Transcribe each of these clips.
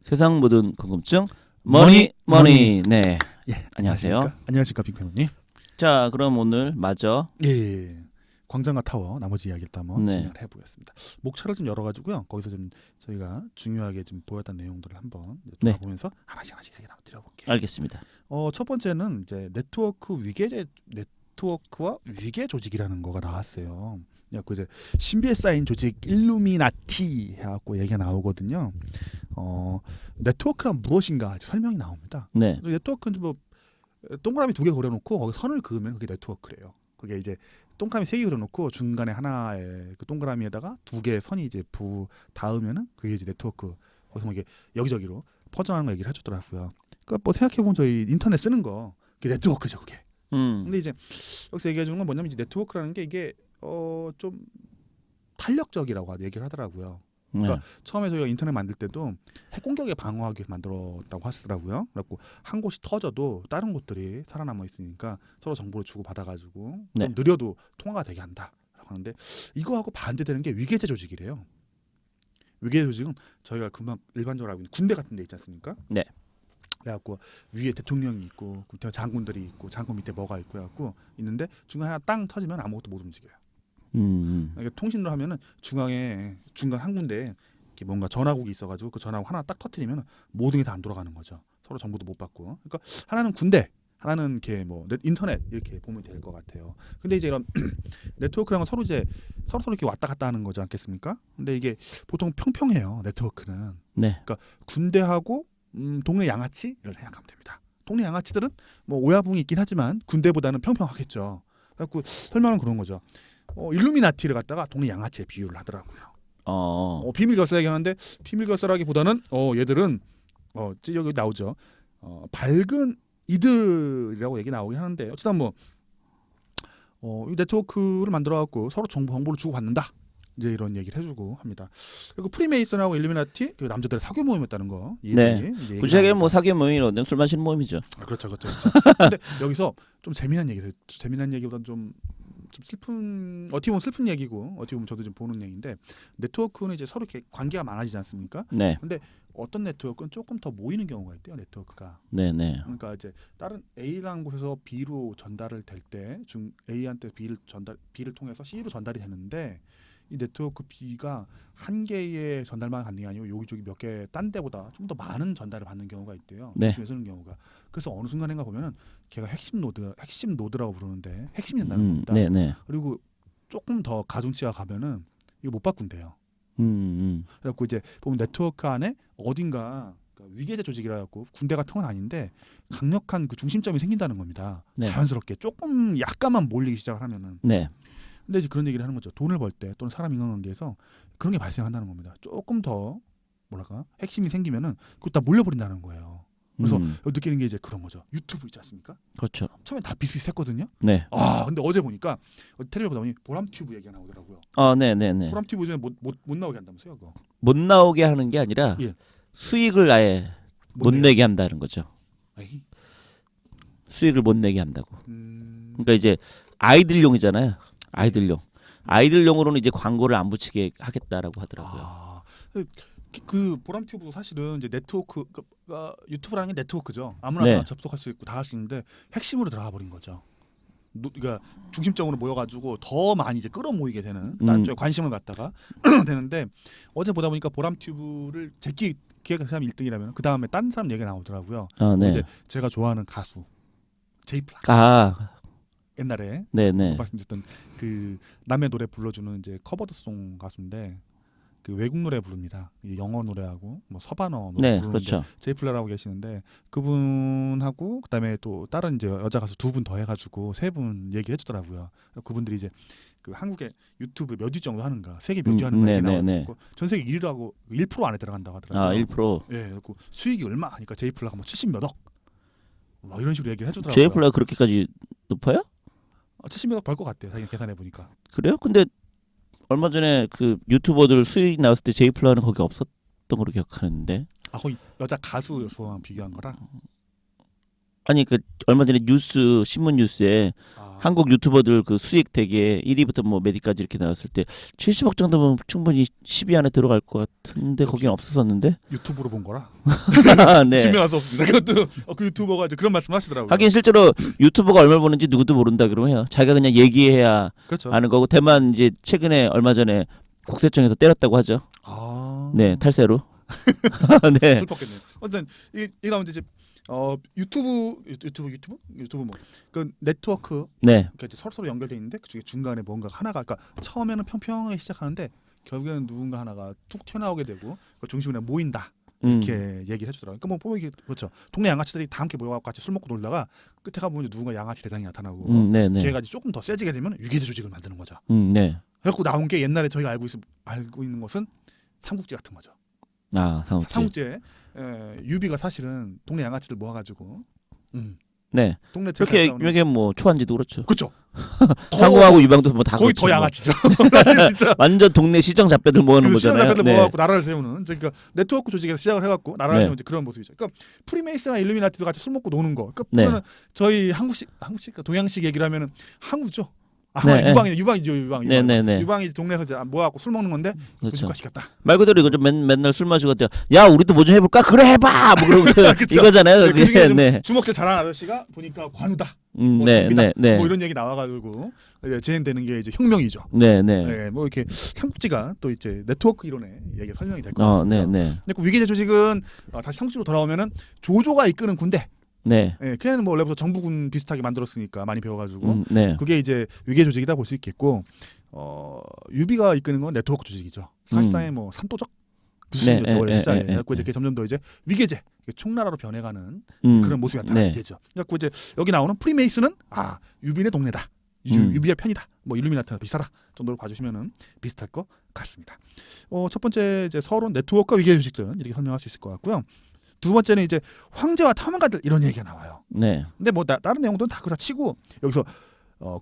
세상 모든 궁금증 머니. 네. 예, 안녕하세요. 안녕하십니까 빅팬님. 자, 그럼 오늘 마저 예, 광장과 타워 나머지 이야기를 또 한번 네. 진행을 해보겠습니다. 목차를 좀 열어가지고요. 거기서 좀 저희가 중요하게 좀 보였던 내용들을 한번 네. 돌아보면서 하나씩 얘기 한번 드려볼게요. 알겠습니다. 첫 번째는 이제 네트워크와 위계 조직이라는 거가 나왔어요. 그래갖고 이제 신비에 쌓인 조직 일루미나티 해갖고 얘기가 나오거든요. 네트워크란 무엇인가 설명이 나옵니다. 네. 네트워크는 뭐 동그라미 두 개 그려놓고 거기 선을 그으면 그게 네트워크래요. 그게 이제 동그라미 세 개 그려놓고 중간에 하나의 그 동그라미에다가 두 개의 선이 이제 닿으면은 그게 이제 네트워크. 거기서 뭐 이게 여기저기로 퍼져나가는 거 얘기를 해주더라고요. 그러니까 뭐 생각해보면 저희 인터넷 쓰는 거 그게 네트워크죠, 그게. 근데 이제 여기서 얘기해 주는 건 뭐냐면 이제 네트워크라는 게 이게 좀 탄력적이라고 얘기를 하더라고요. 그러니까 네. 처음에 저희가 인터넷 만들 때도 핵 공격에 방어하기 위해서 만들었다고 하시더라고요. 그래갖고 한 곳이 터져도 다른 곳들이 살아남아 있으니까 서로 정보를 주고 받아가지고 네. 좀 느려도 통화가 되게 한다라고 하는데 이거하고 반대되는 게 위계제 조직이래요. 위계제 조직은 저희가 금방 일반적으로 알고 있는 군대 같은 데 있지 않습니까? 네. 그래갖고 위에 대통령이 있고 장군들이 있고 장군 밑에 뭐가 있고 해갖고 있는데 중간에 하나 땅 터지면 아무것도 못 움직여요. 그러니까 통신으로 하면은 중간 한 군데 이렇게 뭔가 전화국이 있어가지고 그 전화국 하나 딱 터뜨리면 모든 게 다 안 돌아가는 거죠. 서로 정보도 못 받고. 그러니까 하나는 군대, 하나는 이렇게 뭐 인터넷 이렇게 보면 될 것 같아요. 근데 이제 이런 네트워크랑은 서로 이렇게 왔다 갔다 하는 거지 않겠습니까? 근데 이게 보통 평평해요. 네트워크는. 네. 그러니까 군대하고 동네 양아치를 생각하면 됩니다. 동네 양아치들은 뭐 오야붕이 있긴 하지만 군대보다는 평평하겠죠. 그래갖고 설명은 그런 거죠. 일루미나티를 갖다가 동네 양아치에 비유를 하더라고요. 비밀 결사라기 하는데 비밀 결사라기보다는 얘들은 여기 나오죠. 밝은 이들이라고 얘기 나오긴 하는데 어쨌든 이 네트워크를 만들어 갖고 서로 정보를 주고 받는다. 이제 이런 얘기를 해주고 합니다. 그리고 프리메이슨하고 일루미나티 그리고 남자들의 사교 모임이었다는 거. 네. 구체적인 뭐 사교 모임이거든 술 마시는 모임이죠. 그렇죠. 근데 여기서 좀 재미난 얘기보다는 좀 슬픈 어떻게 보면 슬픈 얘기고 어떻게 보면 저도 좀 보는 얘기인데 네트워크는 이제 서로 이렇게 관계가 많아지지 않습니까? 네. 근데 어떤 네트워크는 조금 더 모이는 경우가 있대요. 네트워크가. 네. 그러니까 이제 다른 A라는 곳에서 B로 전달을 될 때 A한테 B를 통해서 C로 전달이 되는데 이 네트워크 B가 한 개의 전달만 가능이 아니고 여기저기 몇 개 딴 데보다 좀 더 많은 전달을 받는 경우가 있대요. 네. 중심에 서는 경우가. 그래서 어느 순간인가 보면은 걔가 핵심 노드라고 부르는데 핵심이 된다는 겁니다. 네. 그리고 조금 더 가중치가 가면은 이거 못 바꾼대요. 그래갖고 이제 보면 네트워크 안에 어딘가 위계제 조직이라 갖고 군대 같은 건 아닌데 강력한 그 중심점이 생긴다는 겁니다. 네. 자연스럽게 조금 약간만 몰리기 시작을 하면은. 네. 근데 이제 그런 얘기를 하는 거죠. 돈을 벌 때 또는 사람 인간관계에서 그런 게 발생한다는 겁니다. 조금 더 핵심이 생기면은 그거 다 몰려버린다는 거예요. 그래서 느끼는 게 이제 그런 거죠. 유튜브 있지 않습니까? 그렇죠. 처음에 다 비슷비슷했거든요. 네. 근데 어제 보니까 텔레비전 보다 보니 보람튜브 얘기가 나오더라고요. 네. 보람튜브 요즘에 못 나오게 한다면서요, 그거? 못 나오게 하는 게 아니라 예. 수익을 아예 못 내게 한다는 거죠. 에이. 수익을 못 내게 한다고. 그러니까 이제 아이들용이잖아요. 아이들용으로는 이제 광고를 안 붙이게 하겠다라고 하더라고요. 그 보람튜브 사실은 이제 네트워크 유튜브라는 게 네트워크죠. 아무나 네. 다 접속할 수 있고 다 할 수 있는데 핵심으로 들어가 버린 거죠. 그러니까 중심적으로 모여가지고 더 많이 이제 끌어모이게 되는 다른 쪽에 관심을 갖다가 되는데 어제 보다 보니까 보람튜브를 제끼 기획한 사람이 1등이라면 그 다음에 딴 사람 얘기가 나오더라고요. 네. 이제 제가 좋아하는 가수 제이플라. 옛날에 네네. 말씀드렸던 그 남의 노래 불러주는 이제 커버드송 가수인데 그 외국 노래 부릅니다. 영어 노래하고 뭐 서반어 노래 네, 부르는데 그렇죠. 제이플라라고 계시는데 그분하고 그다음에 또 다른 이제 여자 가수 2분 더 해가지고 3분 얘기해 주더라고요. 그분들이 이제 그 한국의 유튜브 몇 위 정도 하는가, 세계 몇 위 하는가 얘기 나오고 전 세계 1위로 하고 1% 안에 들어간다고 하더라고요. 1%. 예, 그리고 수익이 얼마 하니까 제이플라가 뭐 70몇 억, 막 이런 식으로 얘기를 해주더라고요. 제이플라 그렇게까지 높아요? 70몇 억 벌 것 같대요. 자기 계산해 보니까. 그래요? 근데 얼마 전에 그 유튜버들 수익 나왔을 때 제이플라는 거기 없었던 걸로 기억하는데. 거기 여자 가수 수랑 비교한 거랑? 아니 그 얼마 전에 신문 뉴스에 한국 유튜버들 그 수익 되게 1위부터 뭐 메디까지 이렇게 나왔을 때 70억 정도면 충분히 10위 안에 들어갈 것 같은데 거긴 없었었는데. 유튜브로 본 거라 네. 증명할 수 없습니다. 그것도 그 유튜버가 이제 그런 말씀을 하시더라고요. 하긴 실제로 유튜버가 얼마를 버는지 누구도 모른다 그러면 해요. 자기가 그냥 얘기해야 그렇죠. 아는 거고 대만 이제 최근에 얼마 전에 국세청에서 때렸다고 하죠. 아, 네, 탈세로. 네. 슬펐겠네요. 어쨌든 이 가운데 이제 유튜브 뭐그 네트워크 네. 이렇게 서로 연결돼 있는데 그중에 중간에 뭔가 하나가 그러니까 처음에는 평평하게 시작하는데 결국에는 누군가 하나가 툭 튀어나오게 되고 그 중심에 모인다. 이렇게 얘기를 해주더라고요. 그러니까 뭐 보면 이게 그렇죠. 동네 양아치들이 다 함께 모여갖고 같이 술 먹고 놀다가 끝에 가보면 이제 누군가 양아치 대장이 나타나고 네네. 걔가 이제 조금 더 세지게 되면 위계질 조직을 만드는 거죠. 네. 그래갖고 나온 게 옛날에 저희가 알고 있는 것은 삼국지 같은 거죠. 아, 삼국지. 삼국지에 유비가 사실은 동네 양아치들 모아가지고 네. 동네 그렇게 싸우는 유명한 뭐 초안지도 그렇죠. 그렇죠. 상우하고 유방도 뭐 다 거의 그렇죠. 더 양아치죠. 사실 진짜 완전 동네 시정 잡배들 모으는 그 거잖아요. 시장자들을 네. 모아갖고 나라를 세우는 그러니까 네트워크 조직에서 시작을 해갖고 나라를 네. 세우는 이제 그런 모습이죠. 그러니까 프리메이스나 일루미나티도 같이 술 먹고 노는 거. 그러니까 네. 보면은 저희 한국식 동양식 얘기를 하면은 항우죠. 아, 네. 유방이죠. 네네네. 유방이 동네에서 이제 모아갖고 술 먹는 건데 그렇죠. 조직화 시켰다. 말 그대로 이거 좀 맨날 술 마시고 야 우리도 뭐 좀 해볼까? 그래 해봐. 뭐 그러고 그쵸. 이거잖아요. 네, 그게. 그중에 좀 네. 주먹질 잘하는 아저씨가 보니까 관우다. 네. 덤비다. 네. 뭐 이런 얘기 나와가지고 재현되는 게 이제 혁명이죠. 네. 네. 네, 뭐 이렇게 삼국지가 또 이제 네트워크 이론의 얘기 설명이 될 것 같습니다. 네. 근데 그 위계제 조직은 다시 삼국지로 돌아오면은 조조가 이끄는 군대. 네. 예, 걔는 뭐 원래부터 정부군 비슷하게 만들었으니까 많이 배워가지고 네. 그게 이제 위계 조직이다 볼 수 있겠고 유비가 이끄는 건 네트워크 조직이죠. 사실상의 뭐 산도적 그 수준이었죠. 원래 시작에. 그래서 이제 점점 더 이제 위계제 총나라로 변해가는 그런 모습이 나타나게 네. 되죠. 그래서 이제 여기 나오는 프리메이슨은 유비네 동네다. 유비의 편이다. 뭐 일루미나티나 비슷하다 정도로 봐주시면은 비슷할 것 같습니다. 첫 번째 이제 서론 네트워크와 위계 조직들 이렇게 설명할 수 있을 것 같고요. 두 번째는 이제 황제와 탐험가들 이런 얘기가 나와요. 네. 근데 뭐 다른 내용들은 다 그렇다 치고 여기서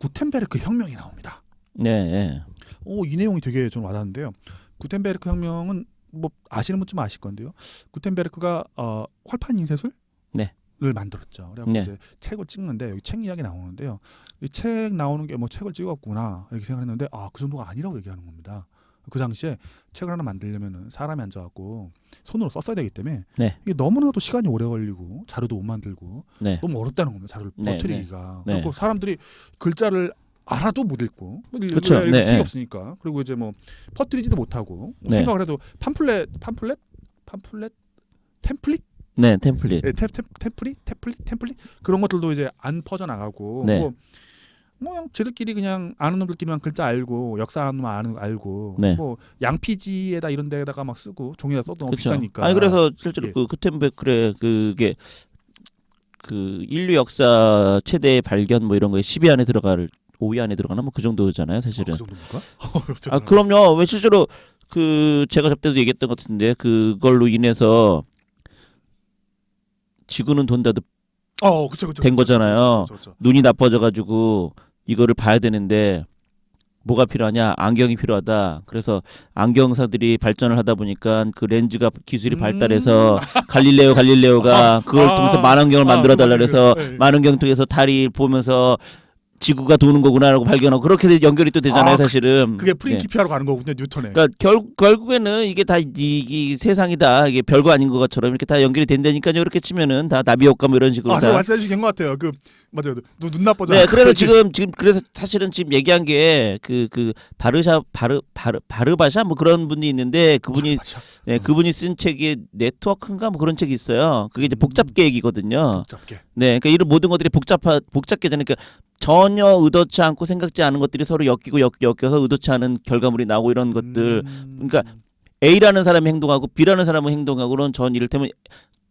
구텐베르크 혁명이 나옵니다. 네. 이 내용이 되게 좀 와닿는데요. 구텐베르크 혁명은 뭐 아시는 분쯤 아실 건데요. 구텐베르크가 활판 인쇄술을 만들었죠. 그래서 네. 이제 책을 찍는데 여기 책 이야기 나오는데요. 이 책 나오는 게 뭐 책을 찍었구나 이렇게 생각했는데 그 정도가 아니라고 얘기하는 겁니다. 그 당시에 책을 하나 만들려면은 사람이 앉아갖고 손으로 썼어야 되기 때문에 네. 이게 너무나도 시간이 오래 걸리고 자료도 못 만들고 네. 너무 어렵다는 겁니다. 자료를 네, 퍼뜨리기가. 네. 그리고 사람들이 글자를 알아도 못 읽고 그렇죠. 읽을 네, 책이 네. 없으니까 그리고 이제 뭐 퍼뜨리지도 못하고 네. 생각을 해도 템플릿 네. 템플릿. 템플릿 그런 것들도 이제 안 퍼져 나가고 네. 뭐 그냥 쟤들끼리 그냥 아는 놈들끼리만 글자 알고 역사 아는 놈만 알고 네. 뭐 양피지에다 이런 데다가 막 쓰고 종이에다 써도 너무 그렇죠. 비싸니까. 아니 그래서 실제로 예. 그 구텐베크의 그게 그 인류 역사 최대 발견 뭐 이런 거에 10위 안에 들어갈 5위 안에 들어가나 뭐 그 정도잖아요, 사실은. 그 정도입니까? 그럼요. 왜 실제로 그 제가 저때도 얘기했던 것 같은데 그걸로 인해서 지구는 돈다도 그쵸. 된 거잖아요. 그쵸. 눈이 나빠져가지고 이거를 봐야 되는데 뭐가 필요하냐? 안경이 필요하다. 그래서 안경사들이 발전을 하다 보니까 그 렌즈가 기술이 발달해서 갈릴레오가 그걸 통해서 만원경을 만들어 달라 그래서 만원경 통해서 달이 보면서 지구가 도는 거구나라고 발견하고 그렇게 연결이 또 되잖아요, 사실은. 그게 프린키피아로 가는 거군요, 뉴턴에. 그러니까 결국에는 이게 다 이 세상이다. 이게 별거 아닌 것처럼 이렇게 다 연결이 된다니까요. 이렇게 치면은 다 나비 효과 뭐 이런 식으로 다. 말씀해 주신 것 같아요. 맞아요. 눈 나빠져. 네, 그래서 지금 그래서 사실은 지금 얘기한 게 그 바르바샤 뭐 그런 분이 있는데 그분이 그분이 쓴 책이 네트워크인가 뭐 그런 책이 있어요. 그게 이제 복잡계 얘기거든요. 복잡계. 네, 그러니까 이런 모든 것들이 복잡계잖아요. 그러니까 전혀 의도치 않고 생각지 않은 것들이 서로 엮이고 엮여서 의도치 않은 결과물이 나오고 이런 것들. 그러니까 A라는 사람이 행동하고 B라는 사람은 행동하고는 전 이를테면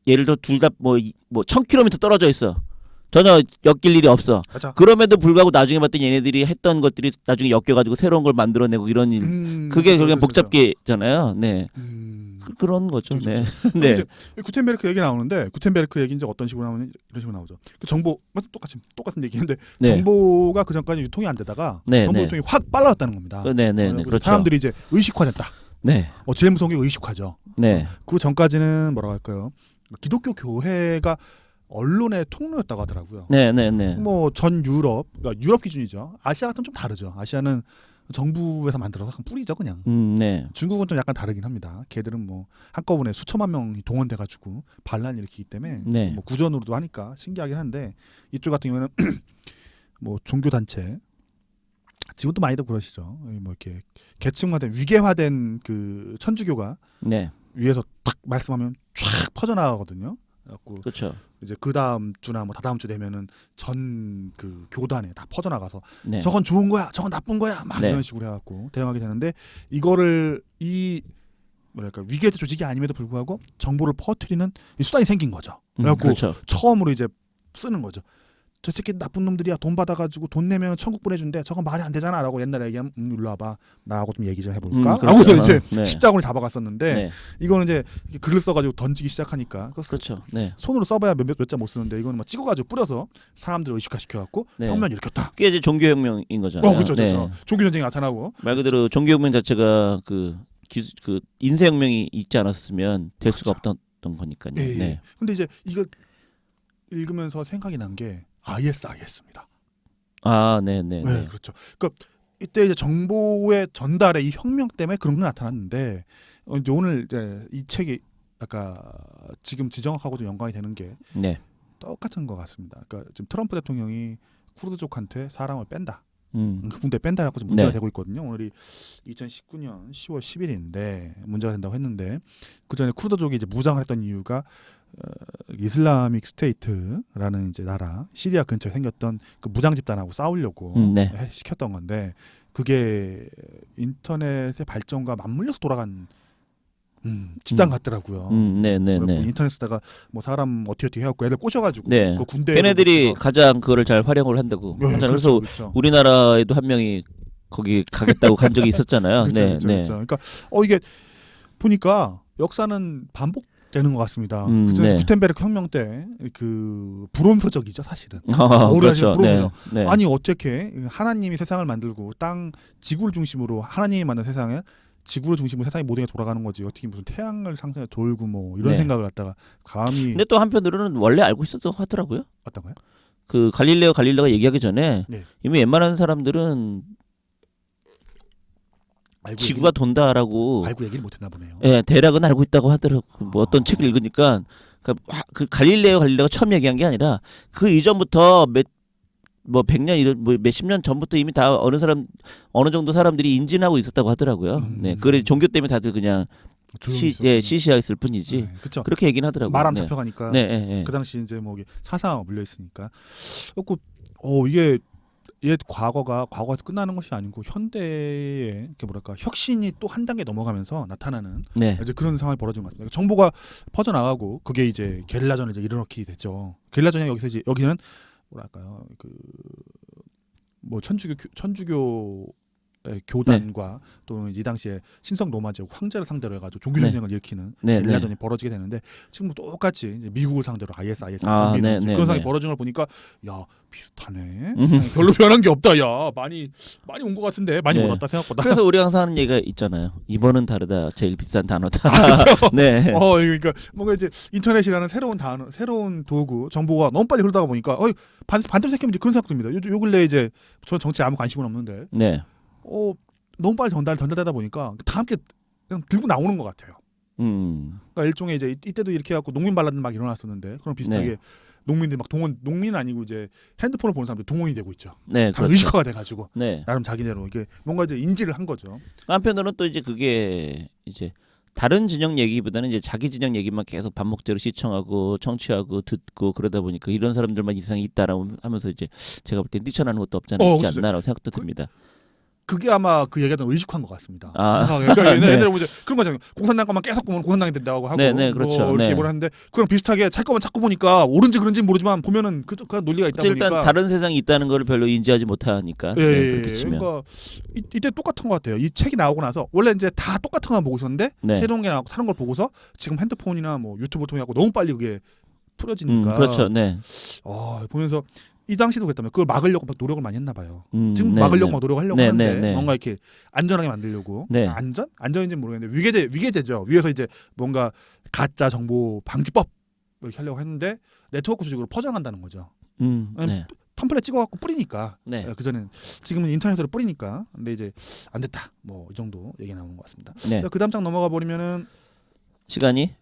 예를 들어 둘 다 뭐 1000km 떨어져 있어. 전혀 엮일 일이 없어. 맞아. 그럼에도 불구하고 나중에 봤더니 얘네들이 했던 것들이 나중에 엮여가지고 새로운 걸 만들어내고 이런 일. 그게 결국엔 복잡계잖아요. 네. 그런 거죠. 네. 네. 구텐베르크 얘기 나오는데 구텐베르크 얘기 이제 어떤 식으로 나오는 이런 식으로 나오죠. 그 정보 똑같은 얘기인데 네. 정보가 그 전까지 유통이 안 되다가 네, 정보 네. 유통이 확 빨라졌다는 겁니다. 네. 그렇죠. 사람들이 이제 의식화됐다. 네. 제일 무서운 게 의식화죠. 네. 그 전까지는 뭐라고 할까요? 기독교 교회가 언론의 통로였다고 하더라고요. 네, 네, 네. 뭐 전 유럽, 그러니까 유럽 기준이죠. 아시아 같은 좀 다르죠. 아시아는 정부에서 만들어서 그냥 뿌리죠, 그냥. 네. 중국은 좀 약간 다르긴 합니다. 걔들은 뭐 한꺼번에 수천만 명이 동원돼가지고 반란을 일으키기 때문에 네. 뭐 구전으로도 하니까 신기하긴 한데 이쪽 같은 경우에는 뭐 종교 단체 지금도 많이들 그러시죠. 뭐 이렇게 계층화된 위계화된 그 천주교가 네. 위에서 딱 말씀하면 쫙 퍼져나가거든요. 그래갖고 그렇죠. 이제 그 다음 주나 뭐 다다음 주 되면은 전 그 교단에 다 퍼져나가서 네. 저건 좋은 거야, 저건 나쁜 거야, 막 네. 이런 식으로 해갖고 대응하게 되는데 이거를 이 뭐랄까 위계제 조직이 아님에도 불구하고 정보를 퍼뜨리는 이 수단이 생긴 거죠. 그래갖고 그렇죠. 처음으로 이제 쓰는 거죠. 저 새끼 나쁜 놈들이야. 돈 받아가지고 돈 내면 천국 보내준대. 저건 말이 안 되잖아라고 옛날에 얘기하면 일로 와봐. 나하고 좀 얘기 좀 해볼까? 그렇죠. 하고서 이제 네. 십자군을 잡아갔었는데 네. 이거는 이제 글을 써가지고 던지기 시작하니까 그렇죠. 네. 손으로 써봐야 몇 자 못 쓰는데 이거는 막 찍어가지고 뿌려서 사람들을 의식화시켜갖고 네. 혁명 일으켰다. 그게 이제 종교혁명인 거잖아요. 그렇죠, 네. 그렇죠. 종교 전쟁이 나타나고. 말 그대로 종교혁명 자체가 그 인쇄혁명이 있지 않았으면 될 수가 그렇죠. 없던 거니까요. 예, 예. 네. 근데 이제 이거 읽으면서 생각이 난 게 ISIS입니다. 아, 네, 네, 네, 네. 그렇죠. 그러니까 이때 이제 정보의 전달의 이 혁명 때문에 그런 게 나타났는데 이제 오늘 이제 이 책이 아까 지금 지정학하고 좀 연관이 되는 게 네. 똑같은 것 같습니다. 그러니까 지금 트럼프 대통령이 쿠르드족한테 사람을 뺀다. 음. 그 군대 뺀다라고 지금 문제가 네. 되고 있거든요. 오늘이 2019년 10월 10일인데 문제가 된다고 했는데 그 전에 쿠르드족이 이제 무장을 했던 이유가 이슬라믹 스테이트라는 이제 나라 시리아 근처에 생겼던 그 무장 집단하고 싸우려고 네. 시켰던 건데 그게 인터넷의 발전과 맞물려서 돌아간 집단 같더라고요. 네, 네, 그래갖고 네. 인터넷에다가 뭐 사람 어떻게 해갖고 애들 꼬셔가지고 네. 그 군대 걔네들이 가장 그거를 잘 활용을 한다고. 네, 하잖아요. 그렇죠, 그래서 그렇죠. 우리나라에도 한 명이 거기 가겠다고 간 적이 있었잖아요. 그렇죠, 네, 그렇죠, 네. 그렇죠. 그러니까 이게 보니까 역사는 반복되는 것 같습니다. 네. 구텐베르크 혁명 때 그 불온서적이죠, 사실은. 그렇죠. 불온서적. 네, 네. 아니 어떻게 하나님이 세상을 만들고 지구를 중심으로 하나님이 만든 세상에 지구를 중심으로 세상이 모든 게 돌아가는 거지 어떻게 무슨 태양을 상상해 돌고 뭐 이런 네. 생각을 갖다가 감히 근데 또 한편으로는 원래 알고 있었다고 하더라고요. 어떤가요? 그 갈릴레오가 얘기하기 전에 네. 이미 웬만한 사람들은 지구가 돈다라고 알고 얘기를 못했나 보네요. 예, 대략은 알고 있다고 하더라고. 뭐 어떤 책을 읽으니까 그 갈릴레오가 처음 얘기한 게 아니라 그 이전부터 뭐 100년 이런 뭐 몇십 년 전부터 이미 다 어느 정도 사람들이 인진하고 있었다고 하더라고요. 네. 그래 종교 때문에 다들 그냥 시시했을 뿐이지. 네, 그렇죠. 그렇게 얘기는 하더라고요. 말안 네. 잡혀가니까. 네, 네, 네. 그 당시 이제 뭐 사상 물려 있으니까. 그래고 이게 옛 과거에서 끝나는 것이 아니고 현대의 이렇게 뭐랄까 혁신이 또 한 단계 넘어가면서 나타나는 네. 이제 그런 상황이 벌어진 것 같습니다. 정보가 퍼져나가고 그게 이제 게릴라전을 이제 일어나게 됐죠. 게릴라전이 여기는 뭐랄까요 그 뭐 천주교 교단과 또는 이 당시에 신성 로마 제국 황제를 상대로 해가지고 종교 전쟁을 일으키는 게릴라전이 벌어지게 되는데 지금 지금도 똑같이 이제 미국을 상대로 ISIS 그런 상황이 벌어진 걸 보니까 야 비슷하네. 별로 변한 게 없다. 야 많이 온 것 같은데 많이 못 왔다 생각보다. 그래서 우리가 항상 하는 얘기가 있잖아요. 이번은 다르다. 제일 비싼 단어다. 그렇죠. 네. 그러니까 뭔가 이제 인터넷이라는 새로운 단어, 새로운 도구, 정보가 너무 빨리 흐르다가 보니까 반대로 생각하면 이제 그런 생각 듭니다. 요 근래 이제 저 정치에 아무 관심은 없는데. 네. 너무 빨리 전달되다 보니까 다 함께 그냥 들고 나오는 것 같아요. 그러니까 일종의 이제 이때도 이렇게 해갖고 농민 반란 막 일어났었는데 그런 비슷하게 네. 농민들이 막 농민은 아니고 이제 핸드폰을 보는 사람들 동원이 되고 있죠. 네, 다 그렇죠. 의식화가 돼가지고 네. 나름 자기대로 이게 뭔가 이제 인지를 한 거죠. 한편으로는 또 이제 그게 이제 다른 진영 얘기보다는 이제 자기 진영 얘기만 계속 반복적으로 시청하고 청취하고 듣고 그러다 보니까 이런 사람들만 이상이 있다라고 하면서 이제 제가 볼 때 뛰쳐나는 것도 없지 않나라고 생각도 듭니다. 그게 아마 그 얘기하던 의식화인 것 같습니다. 아. 그러니까 네. 얘네들 보면 그런 거잖아요. 공산당 것만 계속 보면 공산당이 된다고 하고 네, 그렇죠. 뭐 이렇게 하는데 그랑 비슷하게 자기 것만 자꾸 보니까 옳은지 그른지는 모르지만 보면은 그런 논리가 있다 보니까 일단 다른 세상이 있다는 걸 별로 인지하지 못하니까 그렇게 치면. 그러니까 이때 똑같은 것 같아요. 이 책이 나오고 나서 원래 이제 다 똑같은 거 보고 있었는데 새로운 게 나오고 다른 걸 보고서 지금 핸드폰이나 뭐 유튜브 통해 갖고 너무 빨리 그게 풀어지니까 그렇죠. 네. 보면서 이 당시도 그랬다면 그걸 막으려고 막 노력을 많이 했나 봐요. 지금 막으려고 막 노력하려고 하는데 뭔가 이렇게 안전하게 만들려고 안전인지는 모르겠는데 위계제죠. 위에서 이제 뭔가 가짜 정보 방지법 이렇게 하려고 했는데 네트워크 조직으로 퍼져나간다는 거죠. 네. 팜플렛 찍어갖고 뿌리니까. 네. 그 전에는 지금은 인터넷으로 뿌리니까. 근데 이제 안 됐다. 뭐 이 정도 얘기 나오는 것 같습니다. 네. 자, 그 다음 장 넘어가 버리면은 시간이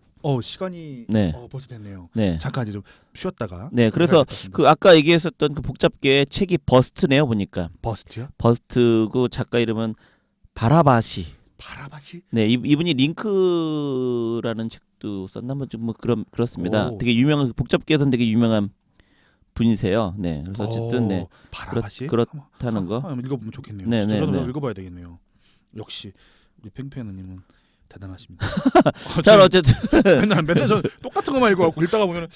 시간이 네. 벌써 됐네요. 네. 잠깐 이제 좀 쉬었다가. 네. 그래서 해야 될것 같습니다. 그 아까 얘기했었던 그 복잡계 책이 버스트네요 보니까. 버스트요? 버스트고 작가 이름은 바라바시. 바라바시? 네, 이분이 링크라는 책도 썼나 뭐 그렇습니다. 오. 되게 유명한 복잡계에서는 되게 유명한 분이세요. 네, 그래서 어쨌든 네 바라바시? 그렇다는 거. 한번 읽어보면 좋겠네요. 네, 네, 저도 네. 읽어봐야 되겠네요. 역시 우리 팽팽님은 대단하십니다. 자, 어쨌든 맨날 저 똑같은 것만 읽어갖고 읽다가 보면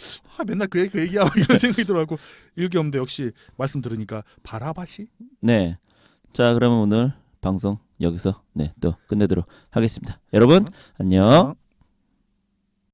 맨날 그 얘기야 이런 생각이 들어갖고 읽기 없는데 역시 말씀 들으니까 바라바시? 네, 자 그러면 오늘 방송 여기서 네 또 끝내도록 하겠습니다. 여러분 안녕.